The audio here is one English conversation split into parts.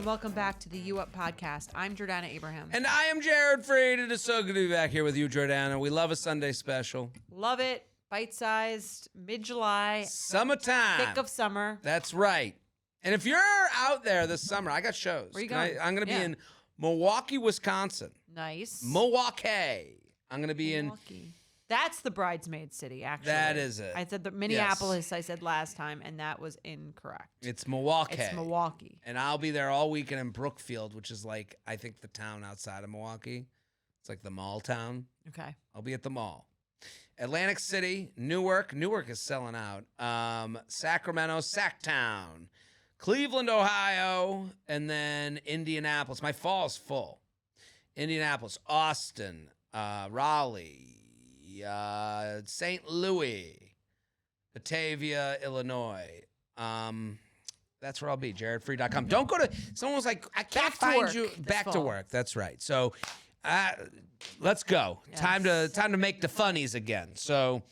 and welcome back to the You Up podcast. I'm Jordana Abraham. And I am Jared Freed. It is so good to be back here with you, Jordana. We love a Sunday special. Love it. Bite-sized, mid-July. Summertime. Thick of summer. That's right. And if you're out there this summer, I got shows. Where you going? I'm going to be in Milwaukee, Wisconsin. Nice. Milwaukee. I'm going to be Milwaukee. That's the bridesmaid city, actually. That is it. I said the Minneapolis, I said last time, and that was incorrect. It's Milwaukee. It's Milwaukee. And I'll be there all weekend in Brookfield, which is like, I think, the town outside of Milwaukee. It's like the mall town. Okay. I'll be at the mall. Atlantic City, Newark. Newark is selling out. Sacramento, Sacktown. Cleveland, Ohio. And then Indianapolis. My fall's full. Indianapolis, Austin, Raleigh. St. Louis, Batavia, Illinois. That's where I'll be, jaredfree.com. Don't go to, someone was like, I can't find you. Back to work. That's right. So let's go. Yes. Time to make the funnies again. So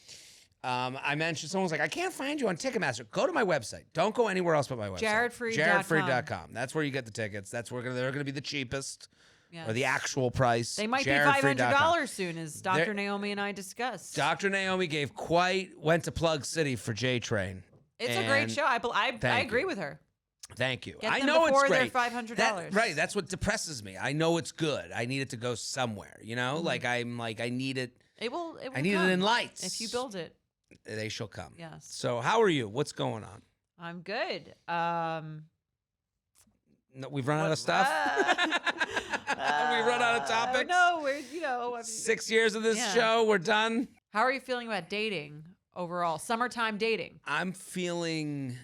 I mentioned, someone was like, I can't find you on Ticketmaster. Go to my website. Don't go anywhere else but my website. jaredfree.com. That's where you get the tickets. That's where they're going to be the cheapest. Yes. Or the actual price. They might be $500 soon, as Dr. Naomi and I discussed. Dr. Naomi went to Plug City for J-Train. It's a great show. I agree with her. Thank you. Get I them know before it's great. They're $500. Right. That's what depresses me. I know it's good. I need it to go somewhere. You know, Mm-hmm. I need it. It will I need it in lights. if you build it. They shall come. Yes. So how are you? What's going on? I'm good. No, we've run out of stuff. We run out of topics. No, we're 6 years of this show, we're done. How are you feeling about dating overall? Summertime dating. I'm feeling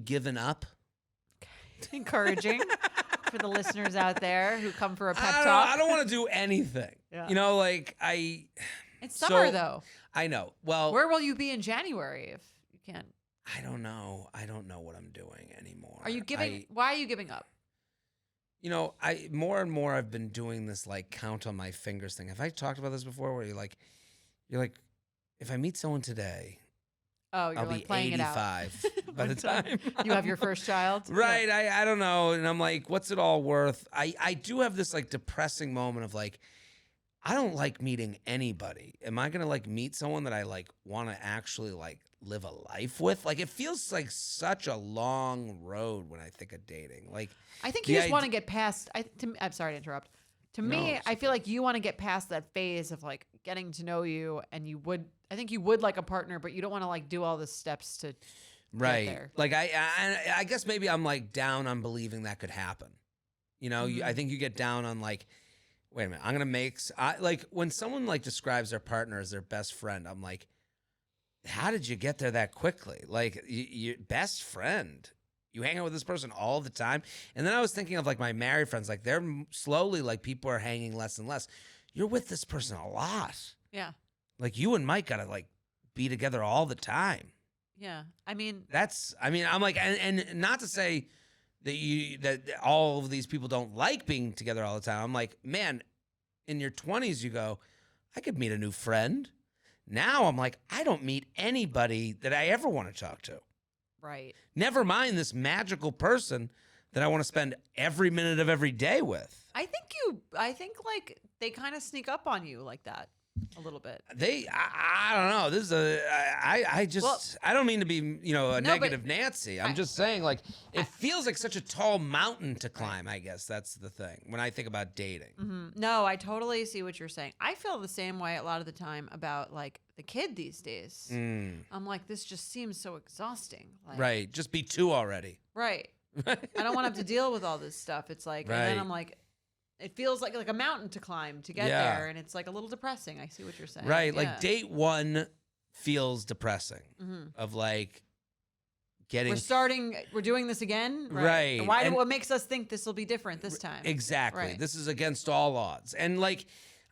given up. Encouraging for the listeners out there who come for a pep talk. I don't want to do anything. Yeah. You know, It's summer though. I know. Well, where will you be in January if you can't? I don't know. I don't know what I'm doing anymore. Are you giving? Why are you giving up? You know, more and more I've been doing this count on my fingers thing. Have I talked about this before? Where you're like, if I meet someone today, oh, you're I'll be playing 85 by the time you have your first child. Right. Yeah. I don't know, and I'm like, what's it all worth? I do have this depressing moment of I don't like meeting anybody. Am I gonna meet someone that I want to actually live a life with? It feels like such a long road when I think of dating. I think you just want to get past. I'm sorry to interrupt. To me, I feel like you want to get past that phase of getting to know you, and I think you would like a partner, but you don't want to do all the steps to right. get there. I guess maybe I'm down on believing that could happen. You know, I think you get down on wait a minute, I'm gonna make when someone describes their partner as their best friend, I'm like, how did you get there that quickly? Your best friend. You hang out with this person all the time. And then I was thinking of my married friends, they're slowly people are hanging less and less. You're with this person a lot. Yeah. You and Mike gotta be together all the time. Yeah. I mean, I'm and not to say that all of these people don't like being together all the time. I'm like, man, in your 20s you go, I could meet a new friend. Now I'm like, I don't meet anybody that I ever want to talk to. right. Never mind this magical person that I want to spend every minute of every day with. I think they kind of sneak up on you like that a little bit. I don't know. This is I don't mean to be, negative Nancy. I'm just saying it feels like such a tall mountain to climb, I guess. That's the thing when I think about dating. Mm-hmm. No, I totally see what you're saying. I feel the same way a lot of the time about the kid these days. I'm like, this just seems so exhausting. Right. Just be two already. Right. I don't want to have to deal with all this stuff. It's and then I'm like, it feels like a mountain to climb to get there, and it's a little depressing. I see what you're saying. Right, yeah. Date one feels depressing. Of getting. We're doing this again, right? What makes us think this will be different this time? Exactly. Right. This is against all odds, and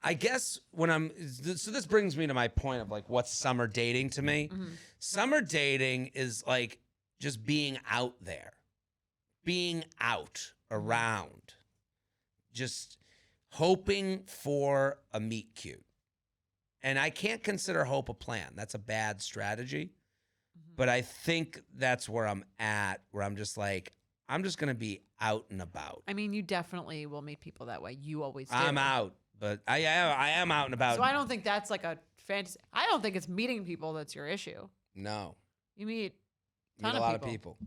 I guess so this brings me to my point of what's summer dating to me. Summer dating is just being out there, being out around. Just hoping for a meet cute. And I can't consider hope a plan. That's a bad strategy. But I think that's where I'm at, where I'm just I'm just going to be out and about. I mean, you definitely will meet people that way. You always do. I'm out, but I am out and about. So I don't think that's like a fantasy. I don't think it's meeting people that's your issue. No. You meet a lot of people.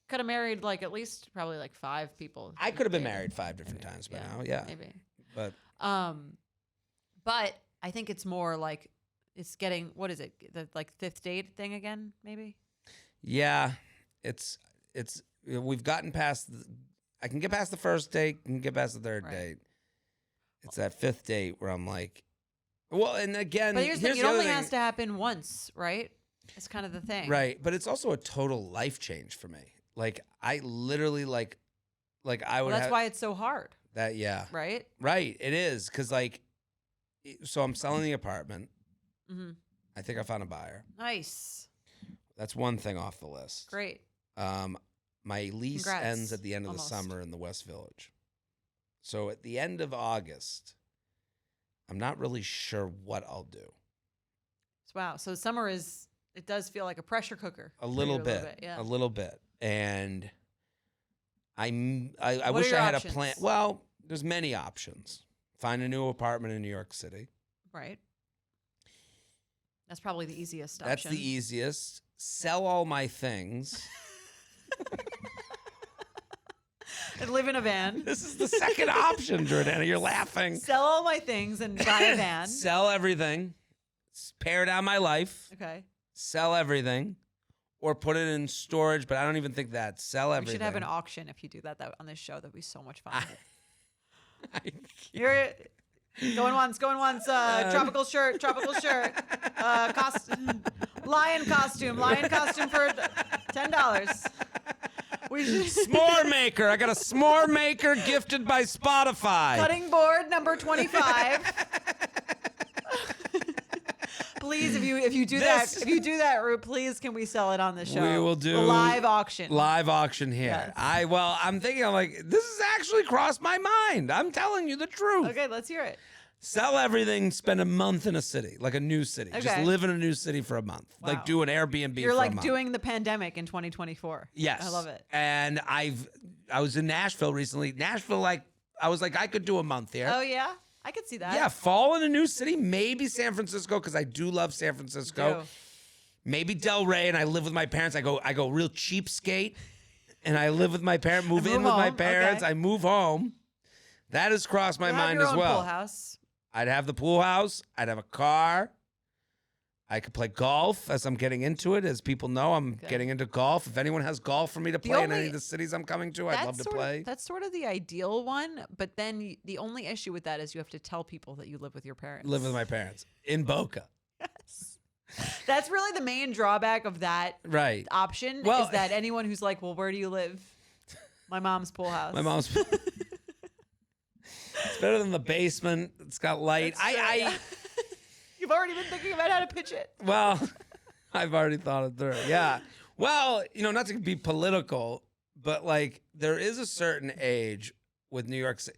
Could have married like at least probably like 5 people. I could have been married 5 different times by now. Yeah. Maybe. But I think it's more like it's getting, what is it? The like 5th date thing again, maybe? Yeah. It's we've gotten past I can get past the 1st date, can get past the 3rd date. It's that 5th date where I'm like, well, and again, but here's the thing, it only has to happen once, right? It's kind of the thing. Right. But it's also a total life change for me. Like I literally like I would that's why it's so hard. That, yeah. Right? Right. It is. Cause like, so I'm selling the apartment. Mm-hmm. I think I found a buyer. Nice. That's one thing off the list. Great. My lease Congrats. ends at the end of the summer in the West Village. So at the end of August, I'm not really sure what I'll do. Wow. So summer it does feel like a pressure cooker. A little bit. Yeah. A little bit. And I What wish are your I had options? a plan. Well, there's many options. Find a new apartment in New York City. Right. That's probably the easiest option. That's the easiest. Sell all my things. And live in a van. This is the second option, Jordana. You're laughing. Sell all my things and buy a van. Sell everything. Pare down my life. Okay. Sell everything. Or put it in storage, but I don't even think that. Sell everything. We should have an auction if you do that on this show. That'd be so much fun. You're going once. Tropical shirt. Lion costume for $10. S'more maker. I got a s'more maker gifted by Spotify. Cutting board number 25. Please, if you do that route, please can we sell it on the show? We will do a live auction. Live auction here. Yes. I'm thinking, I'm like, this has actually crossed my mind. I'm telling you the truth. Okay, let's hear it. Sell everything, spend a month in a city, like a new city. Okay. Just live in a new city for a month. Wow. Like do an Airbnb You're for a like month. doing the pandemic in 2024. Yes. I love it. And I was in Nashville recently. Nashville, I was like, I could do a month here. Oh, yeah? I could see that. Yeah, fall in a new city, maybe San Francisco, because I do love San Francisco. Maybe Del Rey, and I live with my parents. I go real cheapskate, and I live with my parents, move in with my parents. Okay. I move home. That has crossed my mind as well. Pool house. I'd have the pool house. I'd have a car. I could play golf as I'm getting into it. As people know, I'm getting into golf. If anyone has golf for me to play in any of the cities I'm coming to, I'd love to play. That's sort of the ideal one. But then the only issue with that is you have to tell people that you live with your parents. Live with my parents in Boca. Yes. That's really the main drawback of that option is that anyone who's like, well, where do you live? My mom's pool house. My mom's pool. It's better than the basement. It's got light. You've already been thinking about how to pitch it. Well, I've already thought it through. Yeah. Well, not to be political, but like there is a certain age with New York City.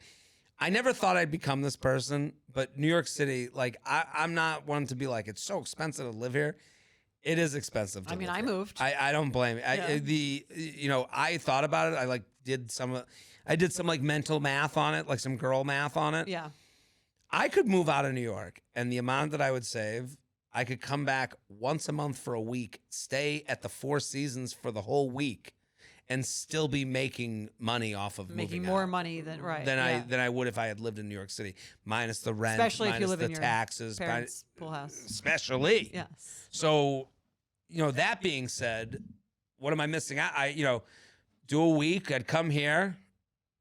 I never thought I'd become this person, but New York City, like I'm not one to be like, it's so expensive to live here. It is expensive to live here. I moved. I don't blame it. Yeah. I thought about it. I did some like mental math on it, like some girl math on it. Yeah. I could move out of New York, and the amount that I would save, I could come back once a month for a week, stay at the Four Seasons for the whole week, and still be making money off of making moving more out money than than I would if I had lived in New York City, minus the rent, especially minus if you live the in your taxes, parents' pool house. Especially, yes. So, that being said, what am I missing out? Do a week. I'd come here.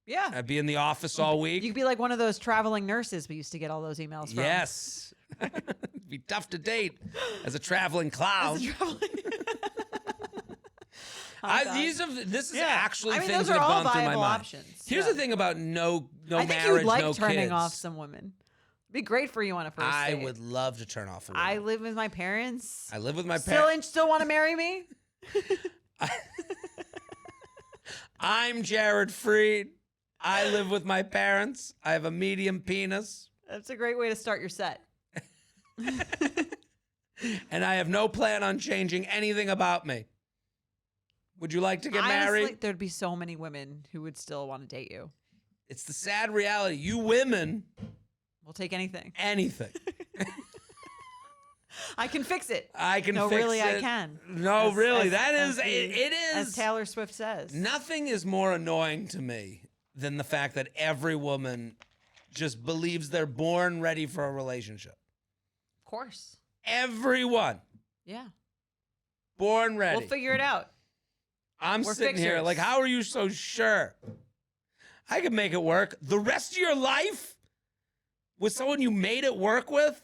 Yeah. I'd be in the office all week. You could be like one of those traveling nurses we used to get all those emails from. Yes. It'd be tough to date as a traveling clown. This is actually things that have gone through my mind. Options. Here's the thing about no marriage, I think you would like no turning kids. off some women. It'd be great for you on a first date. I would love to turn off a woman. I live with my parents. I live with my parents. Still want to marry me? I'm Jared Freed. I live with my parents. I have a medium penis. That's a great way to start your set. And I have no plan on changing anything about me. Would you like to get married? Honestly, there'd be so many women who would still want to date you. It's the sad reality. You women We'll take anything. anything. I can fix it. I can no, fix really, it. I can. No, really. That is, the- it is. As Taylor Swift says. Nothing is more annoying to me than the fact that every woman just believes they're born ready for a relationship. Of course. Everyone. Yeah. Born ready. We'll figure it out. I'm We're sitting here fixers. like, how are you so sure? I could make it work. The rest of your life with someone you made it work with?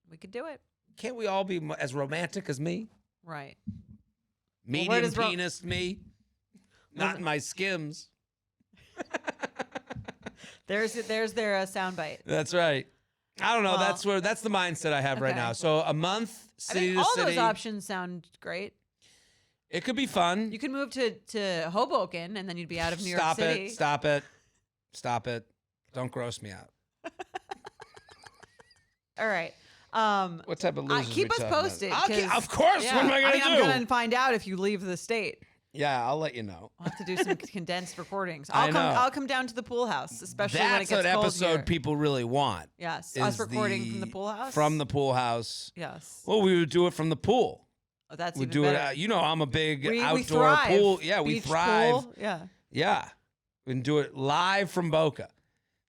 We could do it. Can't we all be as romantic as me? Right. Medium penis me? Not in my skims. There's their soundbite. That's right. I don't know. Well, That's the mindset I have right okay. now. So a month, I city think to all city. those options sound great. It could be fun. You could move to Hoboken, and then you'd be out of New York City. Stop it. Stop it. Don't gross me out. All right. What type of losers keep we us talking about? posted. Of course. Yeah, What am I going to do? I'm going to find out if you leave the state. Yeah, I'll let you know. I'll have to do some condensed recordings. I know. I'll come down to the pool house, especially when it That's gets an cold episode here. people really want. Yes, is us recording from the pool house. From the pool house. Yes. Well, we would do it from the pool. Oh, that's We'd even do better. it. You know, I'm a big We outdoor thrive. pool. Yeah, we Beach thrive. pool, yeah. Yeah, we can do it live from Boca.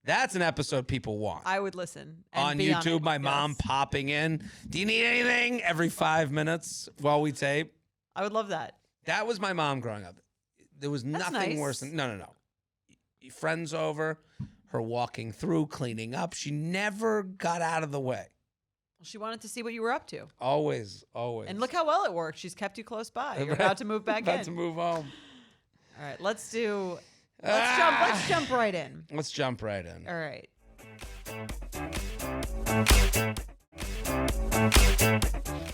That's an episode people want. I would listen. And On be YouTube, it. my mom Yes. popping in. Do you need anything? Every 5 minutes while we tape. I would love that. That was my mom growing up. There was That's nothing nice. worse than no. Friends over, her walking through, cleaning up. She never got out of the way. She wanted to see what you were up to. Always. And look how well it worked. She's kept you close by. You're about to move back about in. to move home. All right, let's jump right in. Let's jump right in. All right.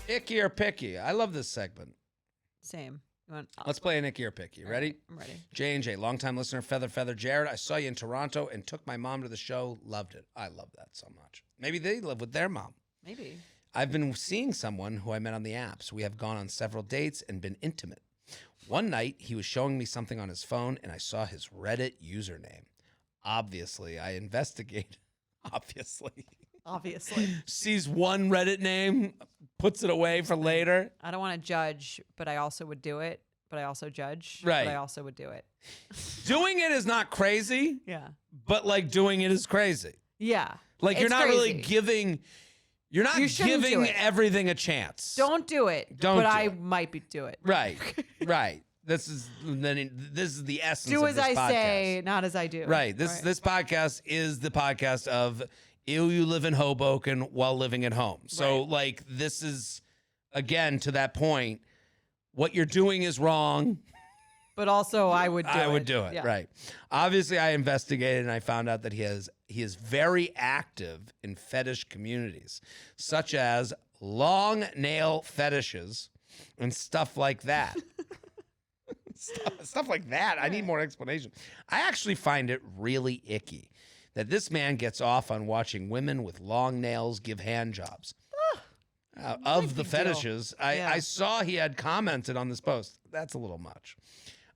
Icky or picky? I love this segment. Same. You want, Let's play an Icky or picky. Ready? I'm ready. J&J, longtime listener, Feather Jared. I saw you in Toronto and took my mom to the show. Loved it. I love that so much. Maybe they live with their mom. Maybe. I've been seeing someone who I met on the apps. We have gone on several dates and been intimate. One night, he was showing me something on his phone, and I saw his Reddit username. Obviously, I investigate. Obviously. Sees one Reddit name, puts it away for later. I don't want to judge, but I also would do it. But I also judge. Right. But I also would do it. Doing it is not crazy, Yeah. but like doing it is crazy. Yeah. Like you're It's not really crazy. giving, you're not You shouldn't do giving it. everything a chance. Don't do it. Don't But do I it. might do it. Right, right. This is the essence Do of as this I podcast. say, not as I do. Right. This podcast is the podcast of you live in Hoboken while living at home. So Right. like this is again to that point. What you're doing is wrong. But also, I would do it. I would do it. Yeah. Right. Obviously, I investigated and I found out that he is very active in fetish communities, such as long nail fetishes and stuff like that. Stuff like that. I need more explanation. I actually find it really icky that this man gets off on watching women with long nails give hand jobs. Of the big deal. fetishes, Yeah. I saw he had commented on this post. That's a little much.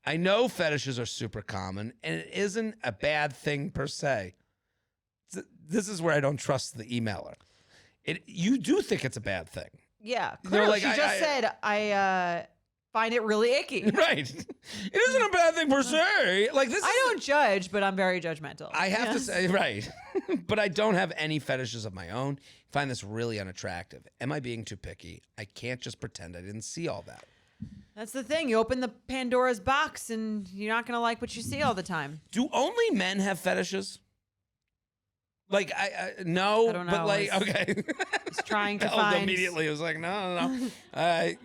I know fetishes are super common, and it isn't a bad thing per se. This is where I don't trust the emailer. You do think it's a bad thing. Yeah. They're Clearly, like, she just said, I find it really icky. Right. It isn't a bad thing per se. Like this. I don't judge, but I'm very judgmental. I have to Yes. say, right. But I don't have any fetishes of my own. Find this really unattractive. Am I being too picky? I can't just pretend I didn't see all that. That's the thing. You open the Pandora's box, and you're not going to like what you see all the time. Do only men have fetishes? Like no, I don't know. but like okay. Just trying to Held find. immediately. It was like no.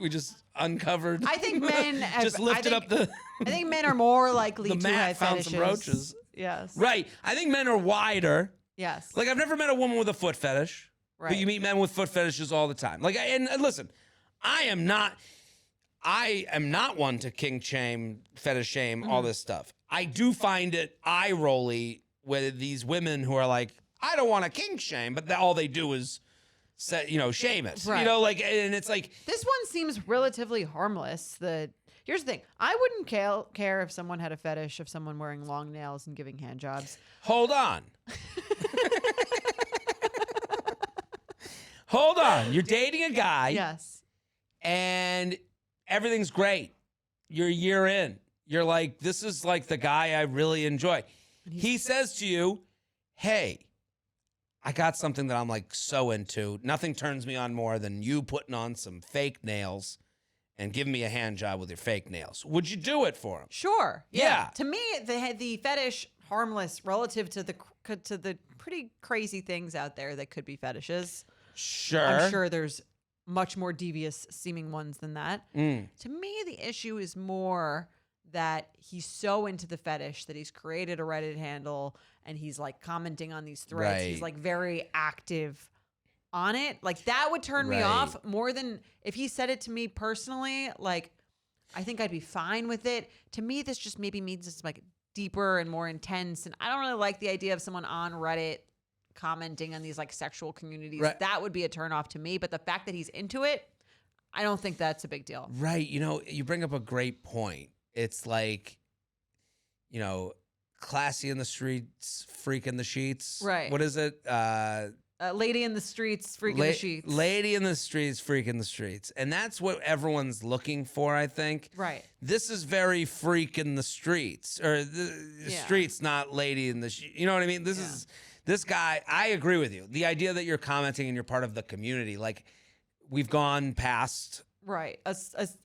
We just uncovered. I think men have, just lifted up the. I think men are more likely The to mat have found fetishes. some roaches. Yes. Right. I think men are wider. Yes. Like I've never met a woman with a foot fetish. Right. But you meet men with foot fetishes all the time. Like and listen, I am not one to kink shame, fetish shame, all this stuff. I do find it eye-rolly with these women who are like, I don't want to kink shame, but all they do is shame it. Right. You know, like, and it's like, This one seems relatively harmless. The Here's the thing. I wouldn't care if someone had a fetish of someone wearing long nails and giving hand jobs. Hold on. Hold on. You're dating a guy. Yes. And everything's great. You're a year in. You're like, this is like the guy I really enjoy. He says to you, hey, I got something that I'm like so into. Nothing turns me on more than you putting on some fake nails and giving me a hand job with your fake nails. Would you do it for him? Sure. Yeah. To me, the fetish harmless relative to the pretty crazy things out there that could be fetishes. Sure. I'm sure there's much more devious seeming ones than that. To me, the issue is more that he's so into the fetish that he's created a Reddit handle and he's like commenting on these threads. Right. He's like very active on it. Like that would turn me off more than if he said it to me personally. Like I think I'd be fine with it. To me, this just maybe means it's like deeper and more intense. And I don't really like the idea of someone on Reddit commenting on these like sexual communities. Right. That would be a turnoff to me. But the fact that he's into it, I don't think that's a big deal. Right. You know, you bring up a great point. It's like, you know, classy in the streets, freak in the sheets. Right. What is it? Lady in the streets, freak in the sheets. Lady in the streets, freak in the streets. And that's what everyone's looking for, I think. Right. This is very freak in the streets. Or the streets, not lady in the sheets. You know what I mean? This guy, I agree with you. The idea that you're commenting and you're part of the community, like we've gone past. Right.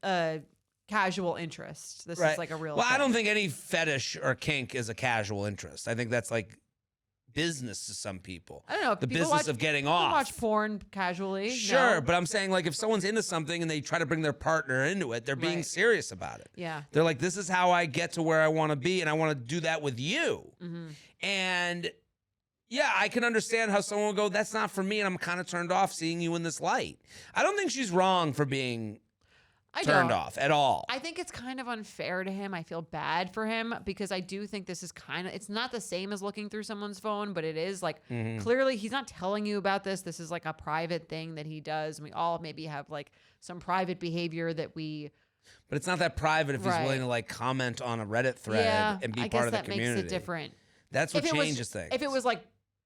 A casual interest. This Right. is like a real Well, thing. I don't think any fetish or kink is a casual interest. I think that's like business to some people. I don't know. The People business of getting people off. watch porn casually. Sure, no? but I'm saying like if someone's into something and they try to bring their partner into it, they're being Right. serious about it. Yeah. They're like, this is how I get to where I want to be, and I want to do that with you. Mm-hmm. And yeah, I can understand how someone will go, that's not for me, and I'm kind of turned off seeing you in this light. I don't think she's wrong for being turned off at all. I think it's kind of unfair to him. I feel bad for him because I do think this is kind of, it's not the same as looking through someone's phone, but it is like clearly he's not telling you about this. This is like a private thing that he does. And we all maybe have like some private behavior that we. But it's not that private if he's willing to like comment on a Reddit thread and be part of the community. I guess that makes it different. That's what changes things. If it was like,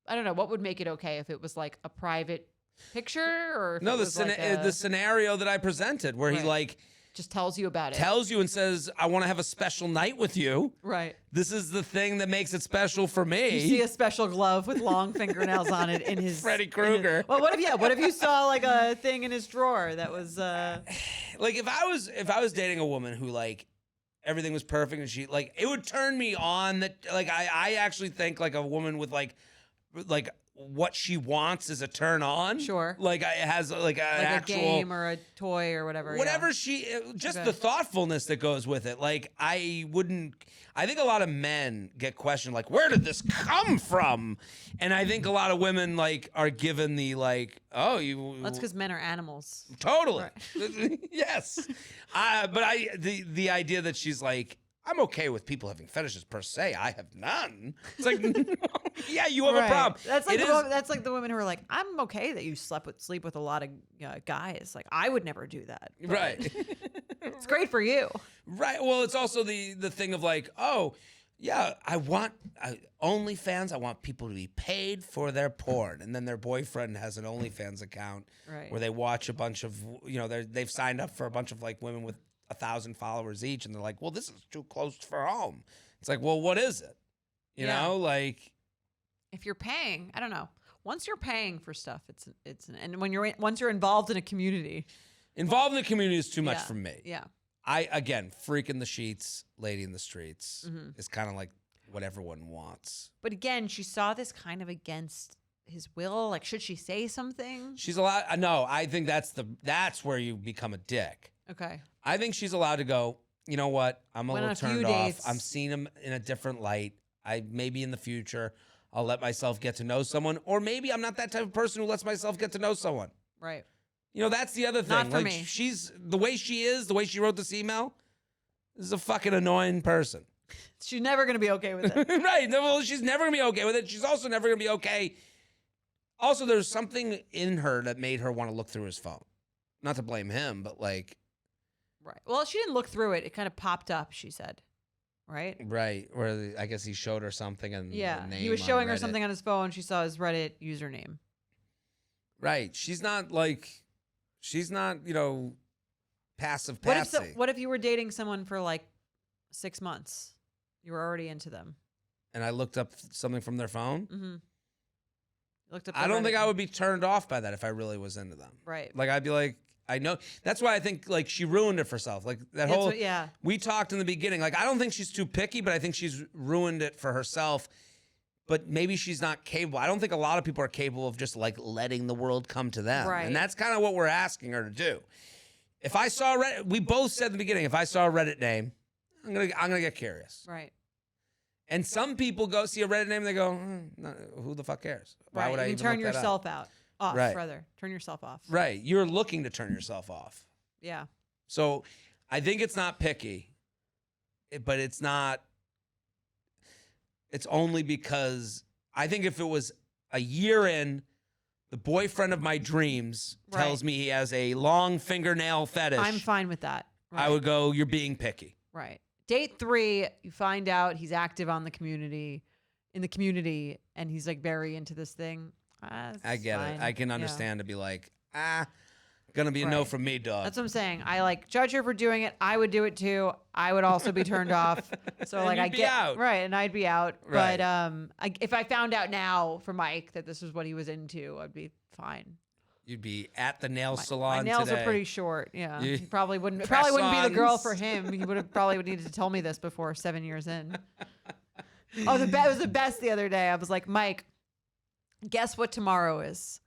I don't know, what would make it okay if it was like a private picture or if no, it was the scenario that I presented where he like just tells you about it. Tells you and says, I want to have a special night with you. Right. This is the thing that makes it special for me. You see a special glove with long fingernails on it in his Freddy Krueger. Well, what if you saw like a thing in his drawer that was like if I was dating a woman who like everything was perfect and she like it would turn me on that like I actually think like a woman with like what she wants is a turn on. Sure. Like it has like an actual a game or a toy or whatever. Whatever the thoughtfulness that goes with it. Like I think a lot of men get questioned like, where did this come from? And I think a lot of women like are given the like, oh, you. That's because men are animals. Totally. Right. Yes. But the idea that she's like, I'm okay with people having fetishes per se. I have none. It's like, no, yeah, you have a problem. That's like the women who are like, I'm okay that you sleep with a lot of guys. Like, I would never do that. Right. It's great for you. Right. Well, it's also the thing of like, oh, yeah, I want OnlyFans. I want people to be paid for their porn, and then their boyfriend has an OnlyFans account where they watch a bunch of they've signed up for a bunch of like women with 1,000 followers each, and they're like, well, this is too close for home. It's like, well, what is it? You know, like if you're paying, I don't know. Once you're paying for stuff, and once you're involved in a community. Involved in the community is too much for me. Yeah. Again, freak in the sheets, lady in the streets is kind of like what everyone wants. But again, she saw this kind of against his will. Like, should she say something? She's allowed. No, I think that's where you become a dick. Okay. I think she's allowed to go, you know what? I'm a little turned off. I'm seeing him in a different light. Maybe in the future, I'll let myself get to know someone. Or maybe I'm not that type of person who lets myself get to know someone. Right. You know, that's the other thing. Not for like, me. She's the way she wrote this email, is a fucking annoying person. She's never going to be okay with it. Right. No, well, she's never going to be okay with it. She's also never going to be okay. Also, there's something in her that made her want to look through his phone. Not to blame him, but like, Right. Well, she didn't look through it. It kind of popped up, she said. Right? Right. Or I guess he showed her something and Yeah. the name He was on showing her Reddit. something on his phone. She saw his Reddit username. Right. She's not, passive What passy. what if you were dating someone for like 6 months? You were already into them. And I looked up something from their phone? Mm-hmm. Looked up. I don't think I would be turned off by that if I really was into them. Right. Like, I'd be like, I know. That's why I think, like, she ruined it for herself. Like, Yeah. We talked in the beginning. Like, I don't think she's too picky, but I think she's ruined it for herself. But maybe she's not capable. I don't think a lot of people are capable of just, like, letting the world come to them. Right. And that's kind of what we're asking her to do. If I saw Reddit, we both said in the beginning, if I saw a Reddit name, I'm gonna get curious. Right. And some people go see a Reddit name and they go, no, who the fuck cares? Why would I even turn look that yourself up? off, Right. rather. Turn yourself off. Right. You're looking to turn yourself off. Yeah. So I think it's not picky, but it's not. It's only because I think if it was a year in, the boyfriend of my dreams tells me he has a long fingernail fetish. I'm fine with that. Right. I would go, you're being picky. Right. Date 3, you find out he's active in the community, and he's like very into this thing. I get fine. it. I can understand to be like, gonna be a no from me, dog. That's what I'm saying. I like judge her for doing it. I would do it too. I would also be turned off. So And like you'd I be get out. right, and I'd be out. Right. But if I found out now from Mike that this was what he was into, I'd be fine. You'd be at the nail salon My nails today. are pretty short. Yeah, You- he probably wouldn't. It probably wouldn't be the girl press-ons. for him. He would have probably needed to tell me this before 7 years in. Oh, it was the best the other day. I was like, Mike, guess what tomorrow is?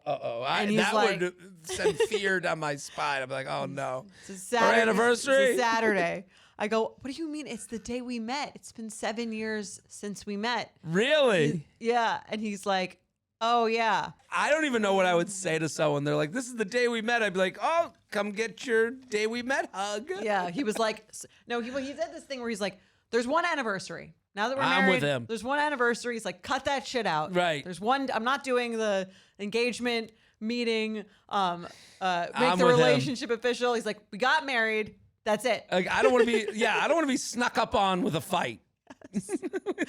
Uh-oh. And he's that like- would send fear down my spine. I'm like, oh, no. It's a Saturday. anniversary? It's a Saturday. I go, what do you mean? It's the day we met. It's been 7 years since we met. Really? Yeah. And he's like, oh, yeah. I don't even know what I would say to someone. They're like, this is the day we met. I'd be like, oh, come get your day we met hug. Yeah. He was like, no, he said this thing where he's like, there's one anniversary. Now that we're I'm married, with him. there's one anniversary. He's like, cut that shit out. Right. There's one. I'm not doing the engagement meeting, make I'm the with him. relationship official. He's like, we got married. That's it. Like, I don't want to be, I don't want to be snuck up on with a fight.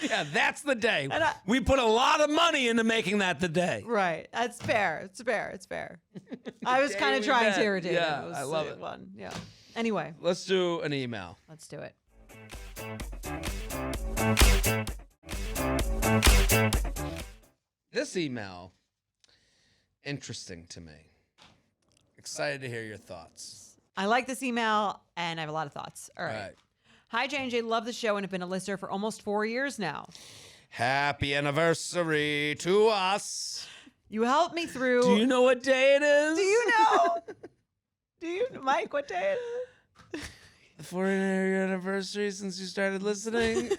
Yeah, that's the day. We put a lot of money into making that the day. Right. That's fair. It's fair. It's fair. I was Day kind of we trying met. to irritate him. Yeah, It was I love it. One. Yeah. Anyway, Let's do an email. let's do it. This email, interesting to me. Excited to hear your thoughts. I like this email, and I have a lot of thoughts. All right. All right. Hi, J&J. Love the show and have been a listener for almost 4 years now. Happy anniversary to us. You helped me through. Do you know what day it is? Do you know? Do you, Mike? What day it is? The 4-year anniversary since you started listening.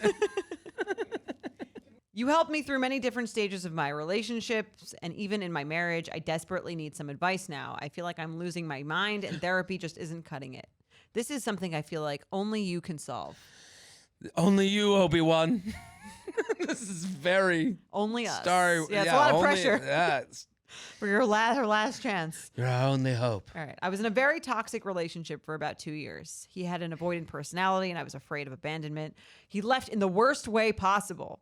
You helped me through many different stages of my relationships and even in my marriage. I desperately need some advice now. I feel like I'm losing my mind and therapy just isn't cutting it. This is something I feel like only you can solve. Only you, Obi-Wan. This is very Only us. starry. Yeah, it's a lot of only- pressure Yeah, it's for her last chance. your only hope. All right. I was in a very toxic relationship for about 2 years. He had an avoidant personality and I was afraid of abandonment. He left in the worst way possible.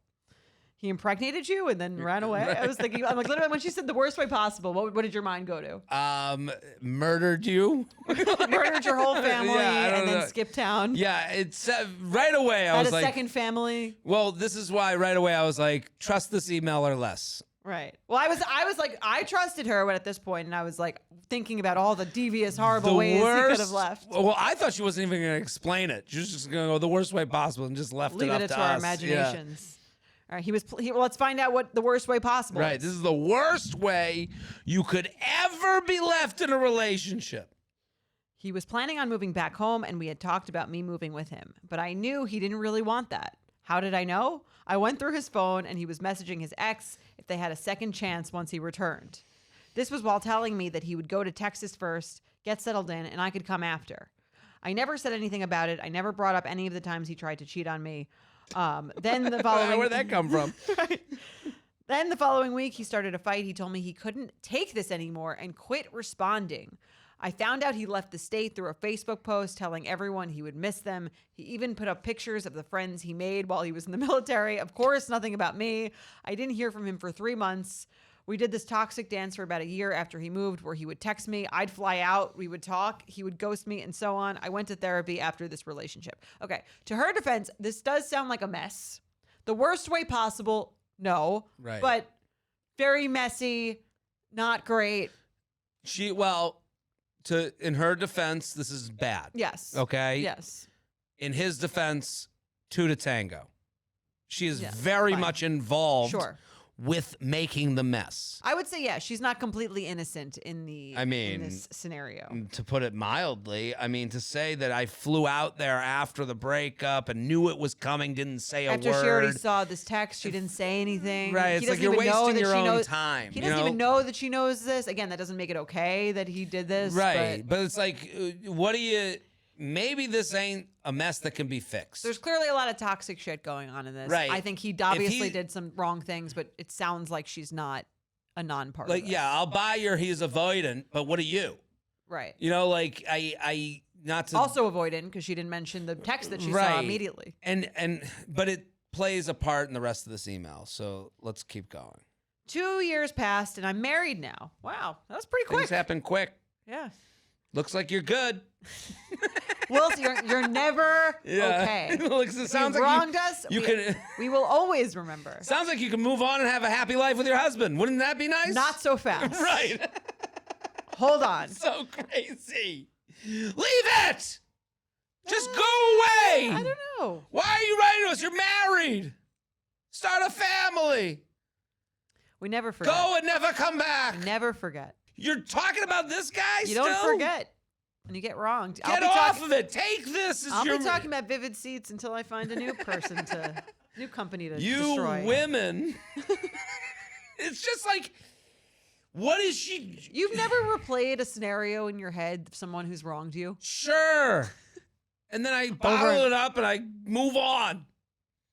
He impregnated you and then ran away. I was thinking, I'm like, literally, when she said the worst way possible, what did your mind go to? Murdered you. Murdered your whole family Yeah, I don't and then know. skipped town. Yeah, it's right away. I Had was a like, second family. well, this is why right away I was like, trust this email or less. Right. Well, I was like, I trusted her at this point, and I was like thinking about all the devious, horrible ways he could have left. Well, I thought she wasn't even going to explain it. She was just going to go the worst way possible and just left Leave it up it to to our us. imaginations. All right. Well, let's find out what the worst way possible Right. is. This is the worst way you could ever be left in a relationship. He was planning on moving back home, and we had talked about me moving with him. But I knew he didn't really want that. How did I know? I went through his phone, and he was messaging his ex if they had a second chance once he returned. This was while telling me that he would go to Texas first, get settled in, and I could come after. I never said anything about it. I never brought up any of the times he tried to cheat on me. Then the following Where'd that come from? Right. Then the following week, he started a fight. He told me he couldn't take this anymore and quit responding. I found out he left the state through a Facebook post telling everyone he would miss them. He even put up pictures of the friends he made while he was in the military. Of course, nothing about me. I didn't hear from him for 3 months. We did this toxic dance for about a year after he moved where he would text me. I'd fly out. We would talk. He would ghost me and so on. I went to therapy after this relationship. Okay. To her defense, this does sound like a mess. The worst way possible. No. Right. But very messy. Not great. In her defense, this is bad. Yes. Okay? Yes. In his defense, 2 to tango. She is very fine. much involved Sure. with making the mess. I would say, yeah, she's not completely innocent in this scenario. To put it mildly, to say that I flew out there after the breakup and knew it was coming, didn't say a word. After she already saw this text, she didn't say anything. Right, it's like you're wasting your own time. He doesn't even know that she knows this. Again, that doesn't make it okay that he did this. Right, but it's like, maybe this ain't a mess that can be fixed. There's clearly a lot of toxic shit going on in this. Right. I think he obviously did some wrong things, but it sounds like she's not a non-part of this. I'll buy her he's avoidant, but what are you? Right. I not to also avoidant because she didn't mention the text that she saw immediately. But it plays a part in the rest of this email. So let's keep going. 2 years passed and I'm married now. Wow, that was pretty quick. Things happen quick. Yeah. Looks like you're good. Will, you're never okay. It sounds you like wronged us. We will always remember. Sounds like you can move on and have a happy life with your husband. Wouldn't that be nice? Not so fast. Right. Hold on. So crazy. Leave it. Just go away. I don't know. Why are you writing to us? You're married. Start a family. We never forget. Go and never come back. Never forget. You're talking about this guy You don't forget. And you get wronged. Get off of it. Take this. I'll be talking about Vivid Seats until I find a new person new company to destroy. You women. It's just like, what is she? You've never replayed a scenario in your head of someone who's wronged you? Sure. And then I bottle it up and I move on.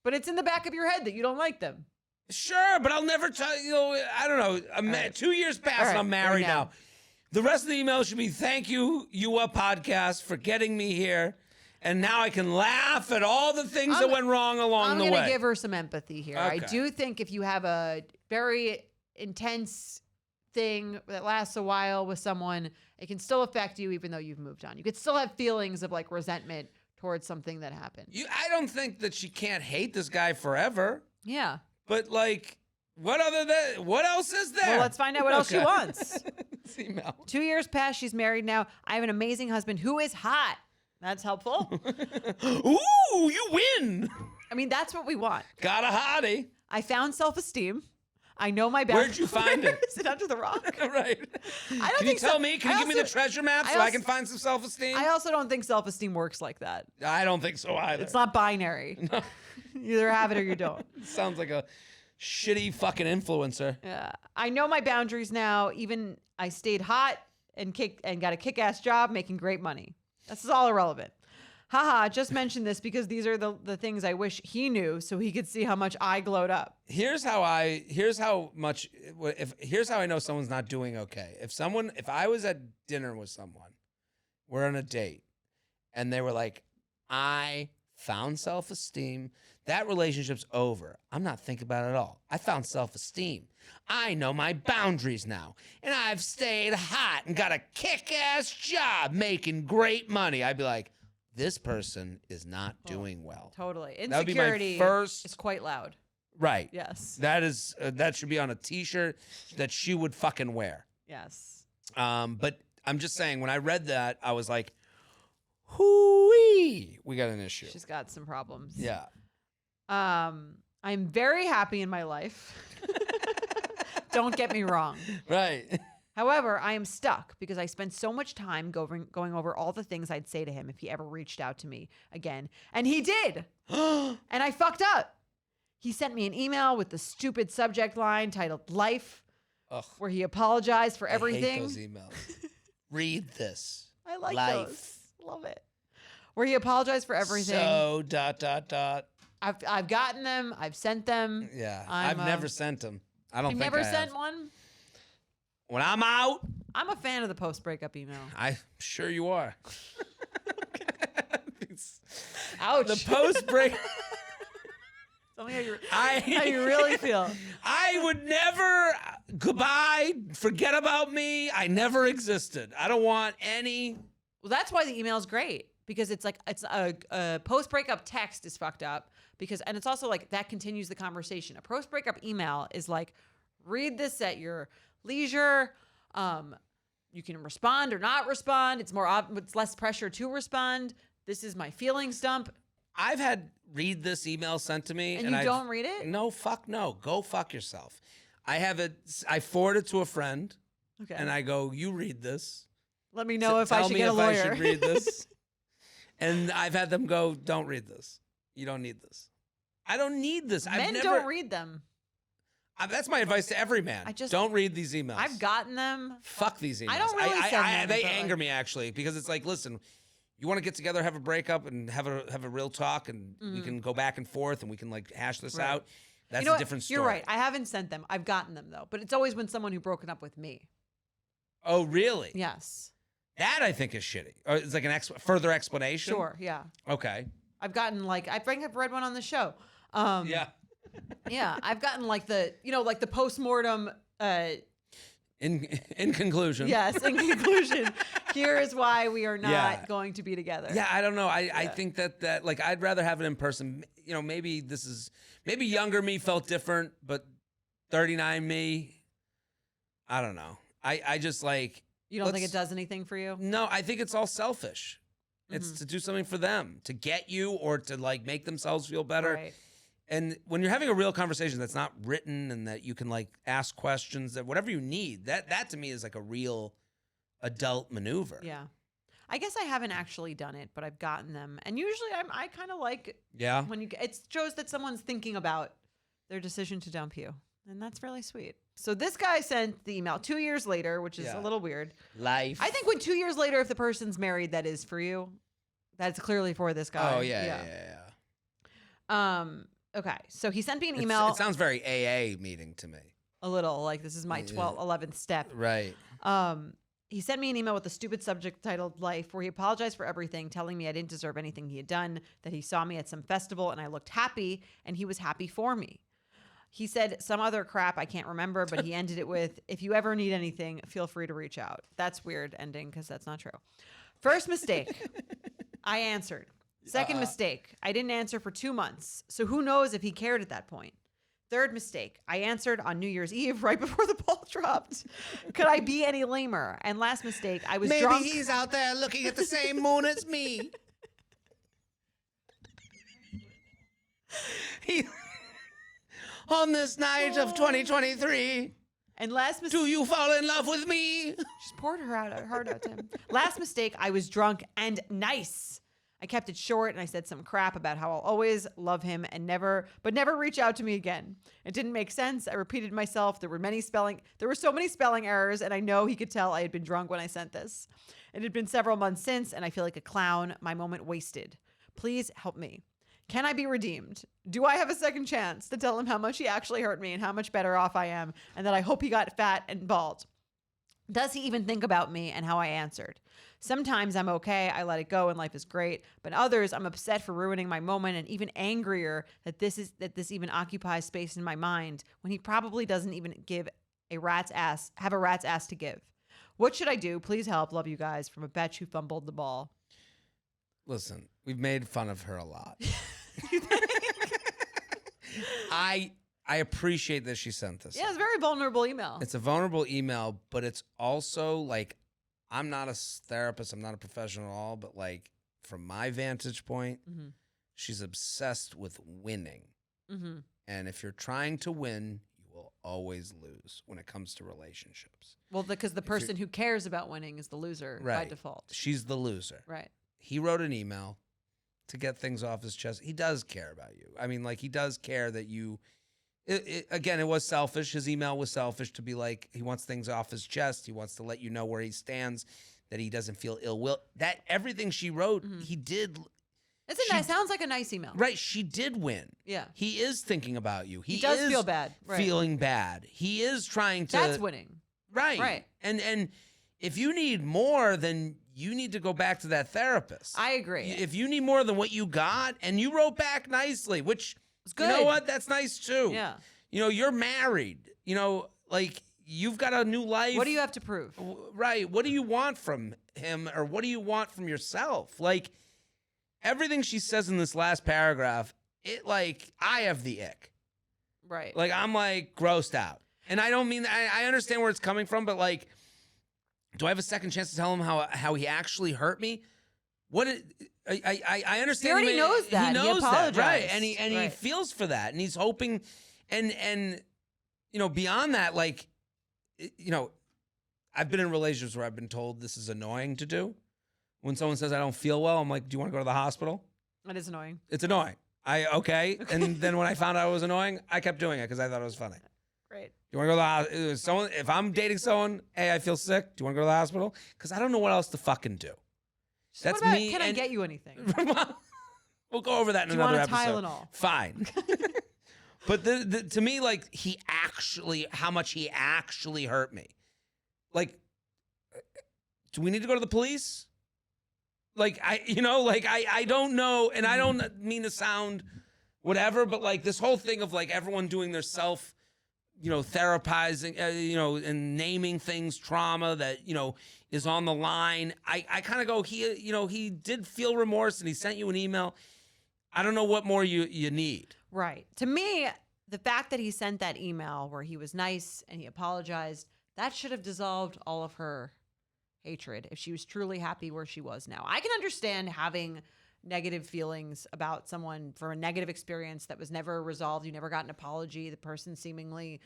But it's in the back of your head that you don't like them. Sure, but I'll never tell you. I don't know. 2 years passed and I'm married now. The rest of the email should be thank you, You Up Podcast, for getting me here. And now I can laugh at all the things that went wrong along the way. I'm going to give her some empathy here. Okay. I do think if you have a very intense thing that lasts a while with someone, it can still affect you even though you've moved on. You could still have feelings of like resentment towards something that happened. I don't think that she can't hate this guy forever. Yeah. But like, what else is there? Well, let's find out what else she wants. Email. 2 years passed. She's married now. I have an amazing husband who is hot. That's helpful. Ooh, you win. I mean, that's what we want. Got a hottie. I found self-esteem. I know my boundaries. Where'd you find it? Is it under the rock? Right. I don't Can you tell me? Can you give me the treasure map so I can find some self-esteem? I also don't think self-esteem works like that. I don't think so either. It's not binary. No. You either have it or you don't. Sounds like a shitty fucking influencer. Yeah. I know my boundaries now. Even I stayed hot and got a kick-ass job making great money. This is all irrelevant. Haha, just mentioned this because these are the things I wish he knew so he could see how much I glowed up. Here's how I know someone's not doing okay. If I was at dinner with someone, we're on a date, and they were like, I found self-esteem, that relationship's over. I'm not thinking about it at all. I found self-esteem. I know my boundaries now, and I've stayed hot and got a kick-ass job making great money. I'd be like, this person is not doing well. Totally. Insecurity is quite loud. Right. Yes. That should be on a t-shirt that she would fucking wear. Yes. But I'm just saying, when I read that, I was like, hoo-wee, we got an issue. She's got some problems. Yeah. I'm very happy in my life. Don't get me wrong. Right. However, I am stuck because I spent so much time going over all the things I'd say to him if he ever reached out to me again. And he did. And I fucked up. He sent me an email with the stupid subject line titled Life, where he apologized for everything. I hate those emails. Read this. I like Life. those. Love it. Where he apologized for everything. So, ... I've gotten them. I've sent them. Yeah. I've never sent them. I don't think never I sent have. one? When I'm out, I'm a fan of the post-breakup email. I'm sure you are. Ouch. The post-break. Tell me how you really feel. I would never, goodbye, forget about me. I never existed. I don't want any. Well, that's why the email is great, because it's like, it's a post-breakup text is fucked up and it's also like that continues the conversation. A post-breakup email is like, read this at your leisure. You can respond or not respond. It's less pressure to respond. This is my feelings dump. I've had read this email sent to me. And you don't read it? No, fuck no. Go fuck yourself. I forward it to a friend. Okay. And I go, you read this. Let me know if I should get a lawyer. Tell me if I should read this. And I've had them go, don't read this. You don't need this. I don't need this. Men don't read them. That's my advice to every man. Don't read these emails. I've gotten them. Fuck these emails. I don't really send them. They anger me, actually, because it's like, listen, you want to get together, have a breakup, and have a real talk, and we can go back and forth, and we can like hash this out. That's a different story. You're right. I haven't sent them. I've gotten them though, but it's always been someone who broken up with me. Oh, really? Yes. That I think is shitty. Or it's like further explanation. Sure. Yeah. Okay. I've gotten like I think I've read one on the show. Yeah. Yeah. I've gotten like the the postmortem. In conclusion. Yes, in conclusion, here is why we are not going to be together. Yeah, I don't know. I think that like I'd rather have it in person. Maybe younger me felt different, but 39 me, I don't know. I just like. You don't think it does anything for you? No, I think it's all selfish. It's to do something for them, to get you or to like make themselves feel better. Right. And when you're having a real conversation that's not written and that you can like ask questions, that whatever you need, that to me is like a real adult maneuver. Yeah. I guess I haven't actually done it, but I've gotten them. And usually I kind of like when it shows that someone's thinking about their decision to dump you. And that's really sweet. So this guy sent the email 2 years later, which is a little weird. Life. I think when 2 years later, if the person's married, that is for you. That's clearly for this guy. Oh, yeah. Okay, so he sent me an email. It sounds very AA meeting to me. A little, like this is my 11th step. Right. He sent me an email with a stupid subject titled Life, where he apologized for everything, telling me I didn't deserve anything he had done, that he saw me at some festival and I looked happy and he was happy for me. He said some other crap I can't remember, but he ended it with, if you ever need anything, feel free to reach out. That's weird ending because that's not true. First mistake, I answered. Second mistake, I didn't answer for 2 months. So who knows if he cared at that point. Third mistake, I answered on New Year's Eve right before the ball dropped. Could I be any lamer? And last mistake, I was drunk. Maybe he's out there looking at the same moon as me. On this night of 2023. And last mistake. Do you fall in love with me? She's poured her heart out to him. Last mistake, I was drunk and nice. I kept it short and I said some crap about how I'll always love him and never reach out to me again. It didn't make sense. I repeated myself. There were so many spelling errors, and I know he could tell I had been drunk when I sent this. It had been several months since, and I feel like a clown. My moment wasted. Please help me. Can I be redeemed? Do I have a second chance to tell him how much he actually hurt me and how much better off I am, and that I hope he got fat and bald? Does he even think about me and how I answered? Sometimes I'm okay, I let it go and life is great, but others I'm upset for ruining my moment and even angrier that this even occupies space in my mind when he probably doesn't even have a rat's ass to give. What should I do? Please help. Love you guys. From a bitch who fumbled the ball. Listen, we've made fun of her a lot. I appreciate that she sent this. Yeah, it's a very vulnerable email. It's a vulnerable email, but it's also like, I'm not a therapist, I'm not a professional at all, but like from my vantage point, she's obsessed with winning. Mm-hmm. And if you're trying to win, you will always lose when it comes to relationships. Well, because the person who cares about winning is the loser by default. She's the loser. Right. He wrote an email to get things off his chest. He does care about you. I mean, like, he does care that you... Again, it was selfish. His email was selfish to be like, he wants things off his chest. He wants to let you know where he stands, that he doesn't feel ill will. That everything she wrote, he did. Sounds like a nice email. Right. She did win. Yeah. He is thinking about you. He does feel bad. Feeling bad. He is trying to. That's winning. Right. And if you need more, then you need to go back to that therapist. I agree. If you need more than what you got, and you wrote back nicely, which, it's good. You know what? That's nice too. Yeah. You're married. Like, you've got a new life. What do you have to prove? Right. What do you want from him, or what do you want from yourself? Like, everything she says in this last paragraph, I have the ick. Right. Like, I'm like grossed out. And I don't mean, I understand where it's coming from, but like, do I have a second chance to tell him how he actually hurt me? I understand. He already knows that. He knows that, right? And he right. feels for that, and he's hoping, and beyond that, like, I've been in relationships where I've been told this is annoying to do. When someone says I don't feel well, I'm like, do you want to go to the hospital? That is annoying. It's annoying. Okay. And then when I found out it was annoying, I kept doing it because I thought it was funny. Great. You want to go to the hospital? If I'm dating someone, hey, I feel sick. Do you want to go to the hospital? Because I don't know what else to fucking do. That's me. Can I get you anything? We'll go over that in do you another want a episode. Tylenol? Fine. But to me, like, how much he actually hurt me. Like, do we need to go to the police? Like, I don't know, and I don't mean to sound whatever, but like this whole thing of like everyone doing their self, therapizing, and naming things, trauma that, is on the line. I kind of go, he did feel remorse and he sent you an email. I don't know what more you need. Right. To me, the fact that he sent that email where he was nice and he apologized, that should have dissolved all of her hatred if she was truly happy where she was now. I can understand having negative feelings about someone for a negative experience that was never resolved. You never got an apology. The person seemingly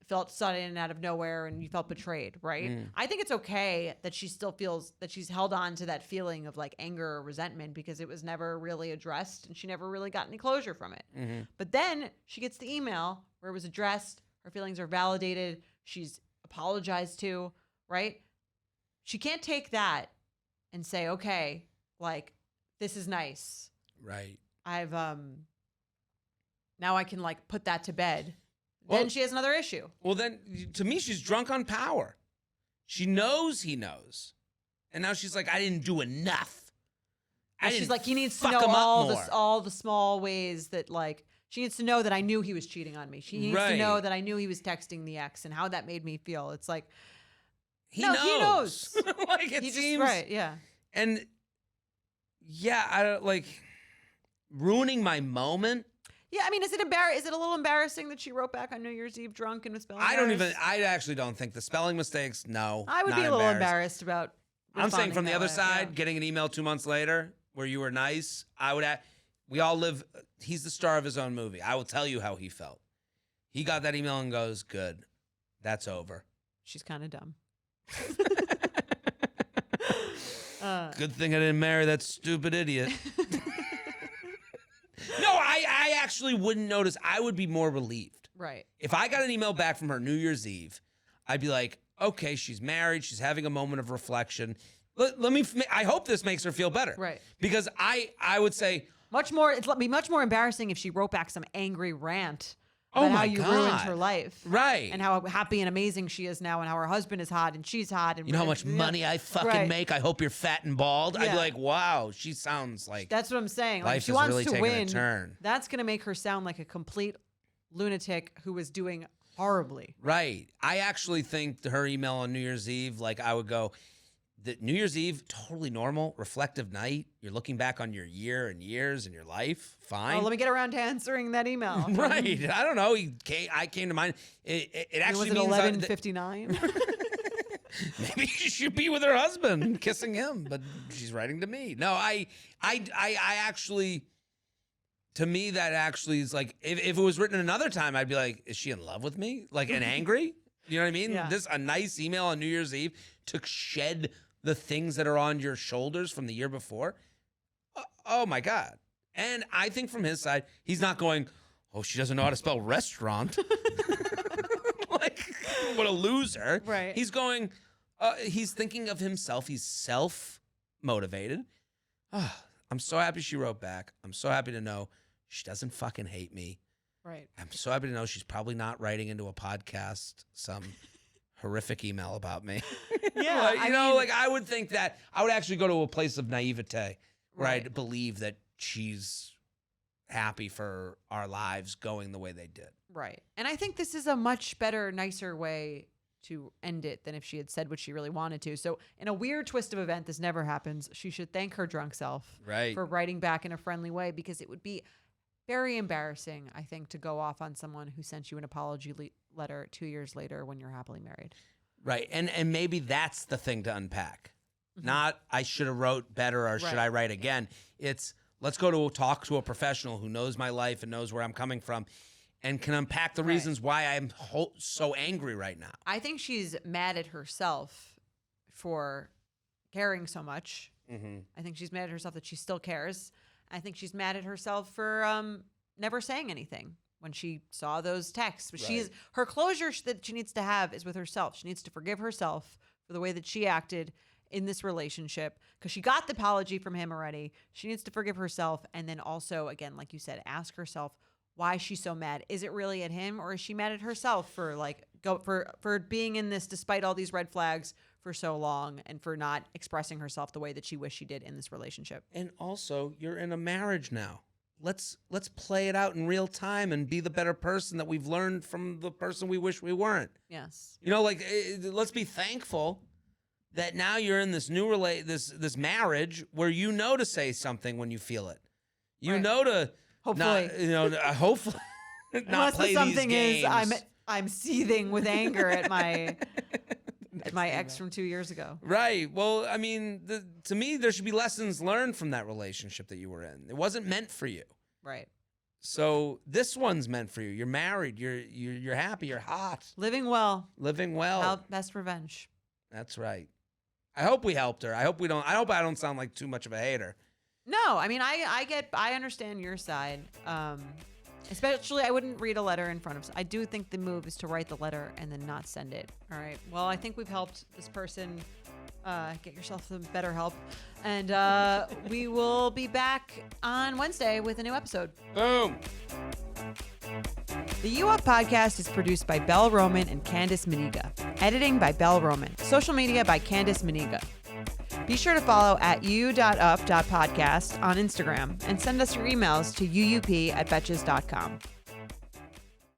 felt sudden out of nowhere and you felt betrayed, right? I think it's okay that she still feels that she's held on to that feeling of like anger or resentment because it was never really addressed and she never really got any closure from it. But then she gets the email where it was addressed, her feelings are validated, she's apologized to, right? She can't take that and say, okay, like, this is nice. Right. I've, now I can like put that to bed. Well, then she has another issue. Well, then to me, she's drunk on power. She knows he knows. And now she's like, I didn't do enough. She's like, he needs to know all the small ways that like, she needs to know that I knew he was cheating on me. She needs to know that I knew he was texting the ex and how that made me feel. It's like, he knows. Like, it seems right, yeah. And yeah, I don't like ruining my moment. Yeah, I mean, is it a little embarrassing that she wrote back on New Year's Eve drunk and was spelling? I actually don't think the spelling mistakes. No, I would be a little embarrassed about. I'm saying from the other side, getting an email 2 months later where you were nice. We all live. He's the star of his own movie. I will tell you how he felt. He got that email and goes, "Good, that's over." She's kind of dumb. Good thing I didn't marry that stupid idiot. No, I actually wouldn't notice. I would be more relieved. Right. If I got an email back from her New Year's Eve, I'd be like, okay, she's married. She's having a moment of reflection. I hope this makes her feel better. Right. Because I would say. It'd be much more embarrassing if she wrote back some angry rant about how you ruined her life. Right. And how happy and amazing she is now and how her husband is hot and she's hot. And you know how much money I fucking make? I hope you're fat and bald. Yeah. I'd be like, wow, she sounds like. That's what I'm saying. Life like, she is wants really to taking win. A turn. That's going to make her sound like a complete lunatic who is doing horribly. Right. I actually think her email on New Year's Eve, like I would go, that New Year's Eve, totally normal, reflective night. You're looking back on your year and years and your life. Fine. Oh, let me get around to answering that email. Right. I don't know. I came to mind. It actually was it 11:59? Maybe she should be with her husband, kissing him, but she's writing to me. No, I actually, to me, that actually is like, if it was written another time, I'd be like, is she in love with me? Like, and angry? You know what I mean? Yeah. A nice email on New Year's Eve to shed the things that are on your shoulders from the year before. Oh my God. And I think from his side, he's not going, oh, she doesn't know how to spell restaurant. Like, what a loser. Right. He's going, he's thinking of himself. He's self-motivated. Oh, I'm so happy she wrote back. I'm so happy to know she doesn't fucking hate me. Right. I'm so happy to know she's probably not writing into a podcast some horrific email about me. Yeah, Like, I mean- like I would think that I would actually go to a place of naivete where Right. I'd believe that she's happy for our lives going the way they did. Right. And I think this is a much better, nicer way to end it than if she had said what she really wanted to. So in a weird twist of event, this never happens. She should thank her drunk self Right. for writing back in a friendly way, because it would be very embarrassing, I think, to go off on someone who sent you an apology letter 2 years later when you're happily married. Right. And maybe that's the thing to unpack. Mhm. Not I should have wrote better or should Right. I write again. It's let's go to talk to a professional who knows my life and knows where I'm coming from and can unpack the Right. reasons why I'm so angry right now. I think she's mad at herself for caring so much. Mm-hmm. I think she's mad at herself that she still cares. I think she's mad at herself for never saying anything when she saw those texts. But Right. her closure that she needs to have is with herself. She needs to forgive herself for the way that she acted in this relationship, because she got the apology from him already. She needs to forgive herself, and then also, again, like you said, ask herself why she's so mad. Is it really at him, or is she mad at herself for being in this despite all these red flags for so long, and for not expressing herself the way that she wished she did in this relationship? And also, you're in a marriage now. Let's play it out in real time and be the better person that we've learned from the person we wish we weren't. Yes. Let's be thankful that now you're in this new this marriage where you know to say something when you feel it. You Right. know to Hopefully. hopefully not Unless play the something these games. is I'm seething with anger at my ex from 2 years ago. Right. Well, I mean, to me, there should be lessons learned from that relationship that you were in. It wasn't meant for you. Right. So this one's meant for you. You're married. You're happy. You're hot. Living well. Living well. Best revenge. That's right. I hope we helped her. I hope I don't sound like too much of a hater. No, I mean, I understand your side. Especially, I wouldn't read a letter in front of. I do think the move is to write the letter and then not send it. All right. Well, I think we've helped this person get yourself some better help, and we will be back on Wednesday with a new episode. Boom. The U Up podcast is produced by Belle Roman and Candice Maniga. Editing by Belle Roman. Social media by Candice Maniga. Be sure to follow at u.up.podcast on Instagram and send us your emails to uup@betches.com.